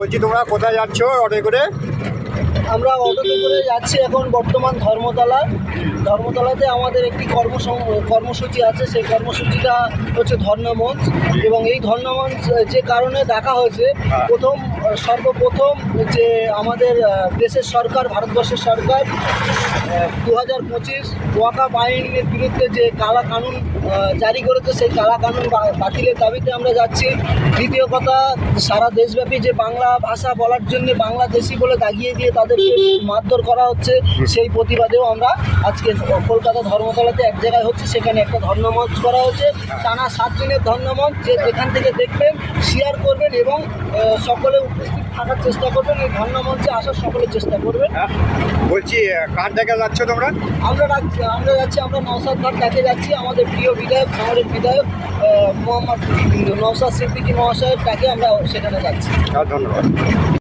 বলছি তোমরা কোথায় যাচ্ছ অটো করে? আমরা অটোতে করে যাচ্ছি এখন বর্তমান ধর্মতলাতে আমাদের একটি কর্মসূচি আছে। সেই কর্মসূচিটা হচ্ছে ধর্ণামঞ্চ, এবং এই ধর্ণামঞ্চ যে কারণে ডাকা হয়েছে, সর্বপ্রথম যে আমাদের দেশের সরকার, ভারতবর্ষের সরকার 2025 ওয়াকফ আইনের বিরুদ্ধে যে কালা কানুন জারি করেছে, সেই কালা কানুন বাতিলের দাবিতে আমরা যাচ্ছি। দ্বিতীয় কথা, সারা দেশব্যাপী যে বাংলা ভাষা বলার জন্য বাংলাদেশি বলে দাগিয়ে দিয়ে তাদেরকে মারধর করা হচ্ছে, সেই প্রতিবাদেও আমরা আজকে কলকাতা ধর্মতলাতে এক জায়গায় হচ্ছে, সেখানে একটা ধর্ণামঞ্চ করা হচ্ছে। টানা 7 দিনের ধর্ণামঞ্চ, যে যেখান থেকে দেখবেন শেয়ার করবেন এবং সকলে উপস্থিত থাকার চেষ্টা করবেন, এই ধর্ণামঞ্চে আসার সকলের চেষ্টা করবেন। বলছি কার জায়গায় যাচ্ছ তোমরা? আমরা যাচ্ছি আমরা নওশাদ ঘাট ডাকে যাচ্ছি। আমাদের প্রিয় বিধায়ক, শহরের বিধায়ক মোহাম্মদ নওশাদ সিদ্দিকী মহাশয়ের ডাকে আমরা সেখানে যাচ্ছি। ধন্যবাদ।